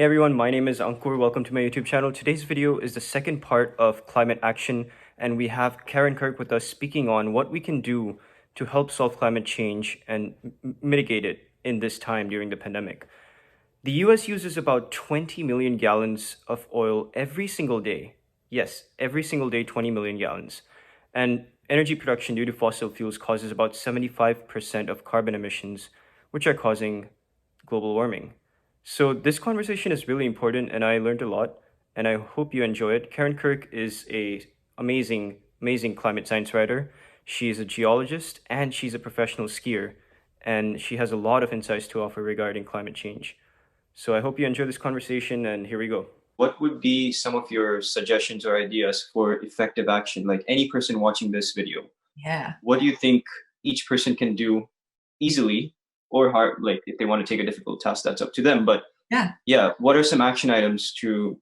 Hey everyone, my name is Ankur. Welcome to my YouTube channel. Today's video is the second part of climate action, and we have Karin Kirk with us speaking on what we can do to help solve climate change and mitigate it in this time during the pandemic. The US uses about 20 million gallons of oil every single day. Yes, every single day, 20 million gallons. And energy production due to fossil fuels causes about 75% of carbon emissions, which are causing global warming. So this conversation is really important and I learned a lot and I hope you enjoy it. Karin Kirk is a amazing climate science writer. She is a geologist and she's a professional skier and she has a lot of insights to offer regarding climate change. So I hope you enjoy this conversation and here we go. What would be some of your suggestions or ideas for effective action? Like any person watching this video, Yeah. what do you think each person can do easily or hard? Like if they want to take a difficult task, that's up to them. But Yeah. yeah, what are some action items to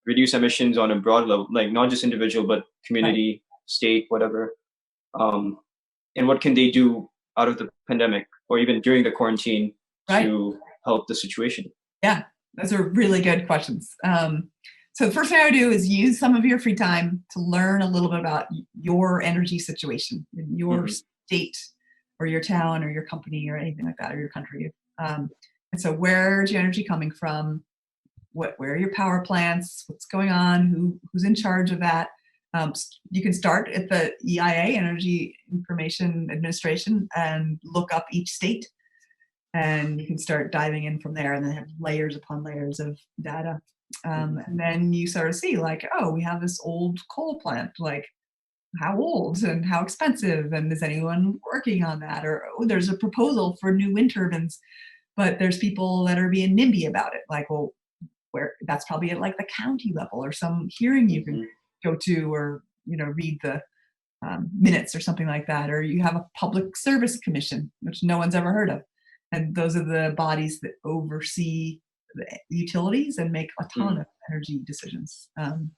reduce emissions on a broad level, like not just individual, but Right. community, state, whatever? Um, and what can they do out of the pandemic or even during the quarantine Right. to help the situation? Yeah. Those are really good questions. So the first thing I would do is use some of your free time to learn a little bit about your energy situation in your Mhm. state or your town or your company or anything like that or your country. And so where's your energy coming from? Where are your power plants? What's going on? Who's in charge of that? You can start at the EIA, Energy Information Administration, and look up each state, and you can start diving in from there, and then have layers upon layers of data. And then you sort of see, like, oh, we have this old coal plant. Like, how old and how expensive? And is anyone working on that? Or, oh, there's a proposal for new wind turbines, but there's people that are being NIMBY about it. Like, well, where that's probably at like the county level or some hearing you can Mhm. go to, or read the minutes or something like that. Or you have a public service commission, which no one's ever heard of, and those are the bodies that oversee the utilities and make a ton Mhm. of energy decisions. And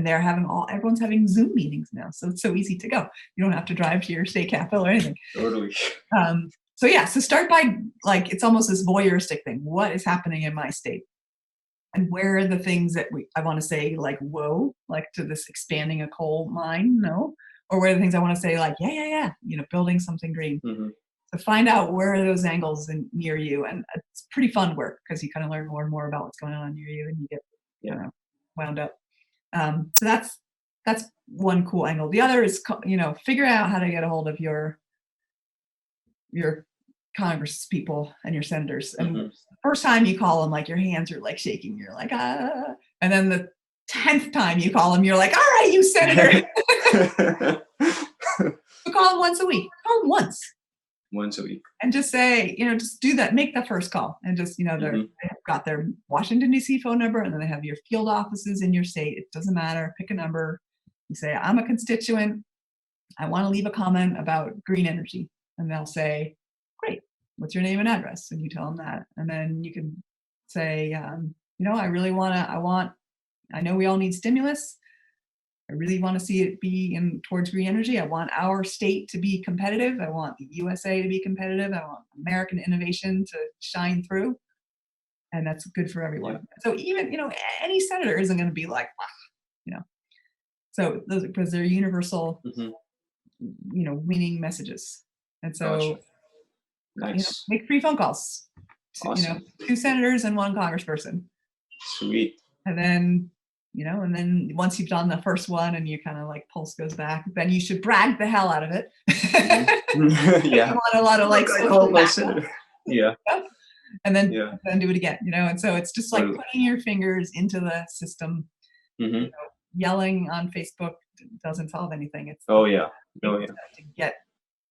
they're having everyone's having Zoom meetings now, so it's so easy to go. You don't have to drive to your state capital or anything. Totally. So yeah, so start by, like, it's almost this voyeuristic thing. What is happening in my state? And where are the things that I want to say, like, whoa, like, to this expanding a coal mine? No. Or where are the things I want to say, like, yeah, building something green? Mhm. So find out where are those angles near you. And it's pretty fun work because you kind of learn more and more about what's going on near you, and you get, Yeah. wound up. So that's one cool angle. The other is, figure out how to get a hold of your Congress people and your senators. And Mhm. the first time you call them, like, your hands are like shaking. You're like, ah. And then the 10th time you call them, you're like, all right, you senator. So call them once a week. Call them once Once a week. and just say, just do that. Make the first call, and just, Mhm. they've got their Washington, D.C. phone number, and then they have your field offices in your state. It doesn't matter. Pick a number. You say, I'm a constituent. I want to leave a comment about green energy. And they'll say, great, what's your name and address? And you tell them that. And then you can say, I really I know we all need stimulus. I really want to see it be in towards green energy. I want our state to be competitive. I want the USA to be competitive. I want American innovation to shine through. And that's good for Yeah. everyone. So even, any senator isn't going to be like, "Ah," you know. So those, because they're universal, Mhm. winning messages. And Gotcha. so, Nice. make 3 phone calls to, Awesome. 2 senators and 1 congressperson. Sweet. And then, once you've done the first one and you kind of, like, pulse goes back, then you should brag the hell out of it. Mhm. You Yeah. want a lot of, like, Look, I social called my backup senator. Yeah. stuff, and then Yeah. do it again, and so it's just like Totally. putting your fingers into the system. Mhm. Yelling on Facebook doesn't solve anything. It's Oh yeah. Oh taking yeah.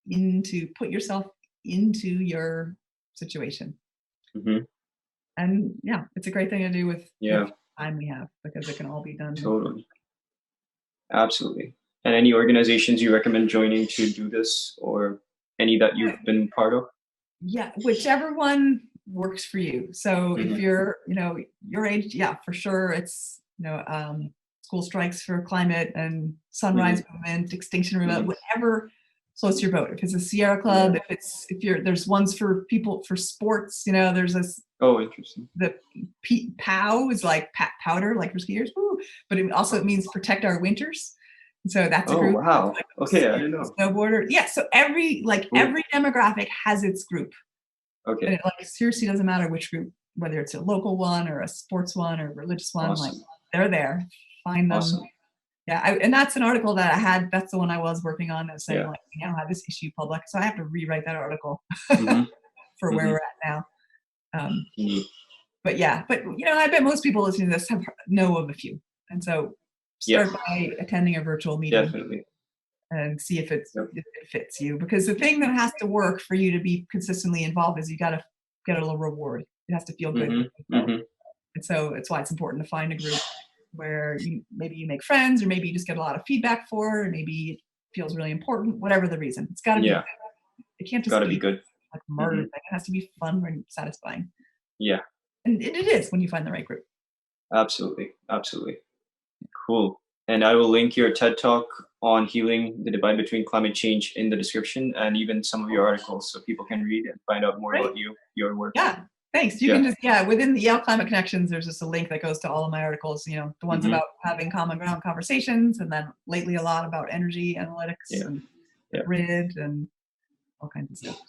steps to put yourself into your situation. Mhm. And yeah, it's a great thing to do with Yeah. time we have, because it can all be done. Totally. Absolutely. And any organizations you recommend joining to do this, or any that you've been part of? Yeah, whichever one works for you. So if Mhm. you're, your age, yeah, for sure, it's, school strikes for climate and sunrise Mhm. movement, extinction rebellion, Mhm. whatever floats your boat. If it's a Sierra Club, there's ones for people for sports, there's this, Oh, interesting. the POW is like powder, like for skiers, woo, but it means protect our winters. And so that's a Oh, group. wow. Like Okay, I didn't know. snowboarder. Yeah. So every demographic has its group. Okay. And it like seriously doesn't matter which group, whether it's a local one or a sports one or a religious one, like Awesome. they're there. Find them. Awesome. Yeah, and that's an article that I had. That's the one I was working on. That was saying Yeah. like we now have this issue public, so I have to rewrite that article Mm-hmm. for where Mm-hmm. we're at now. Neat. But yeah, I bet most people listening to this know of a few, and so start by attending a virtual meeting. Definitely. And see if it Yep. fits you. Because the thing that has to work for you to be consistently involved is you got to get a little reward. It has to feel good. Mm-hmm. Mm-hmm. And so it's why it's important to find a group where maybe you make friends, or maybe you just get a lot of feedback for, or maybe it feels really important. Whatever the reason, it's got to be. Yeah. It can't just Gotta be good. like a murder Mhm. thing. It has to be fun and satisfying. Yeah. And it is when you find the right group. Absolutely. Absolutely. Cool. And I will link your TED Talk on healing the divide between climate change in the description, and even some of your articles, so people can read and find out more Right. about your work. Yeah. Thanks. You can just, within the Yale Climate Connections, there's just a link that goes to all of my articles, the ones Mhm. about having common ground conversations, and then lately a lot about energy analytics and the grid and all kinds of stuff.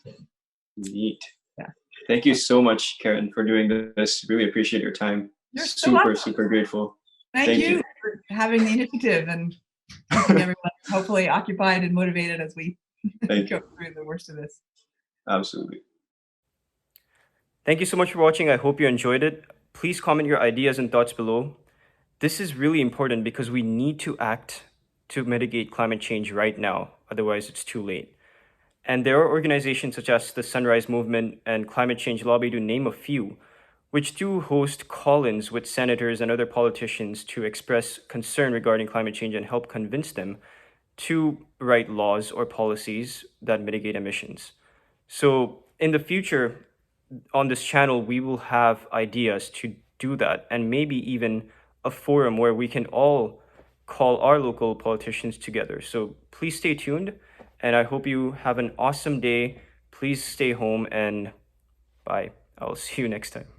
Neat. Yeah. Thank you so much, Karin, for doing this. Really appreciate your time. You're so welcome. Super grateful. Thank you for having the initiative and keeping everyone hopefully occupied and motivated as we go through the worst of this. Absolutely. Thank you so much for watching. I hope you enjoyed it. Please comment your ideas and thoughts below. This is really important because we need to act to mitigate climate change right now. Otherwise, it's too late. And there are organizations such as the Sunrise Movement and Climate Change Lobby, to name a few, which do host call-ins with senators and other politicians to express concern regarding climate change and help convince them to write laws or policies that mitigate emissions. So in the future, on this channel, we will have ideas to do that, and maybe even a forum where we can all call our local politicians together. So please stay tuned, and I hope you have an awesome day. Please stay home, and bye. I'll see you next time.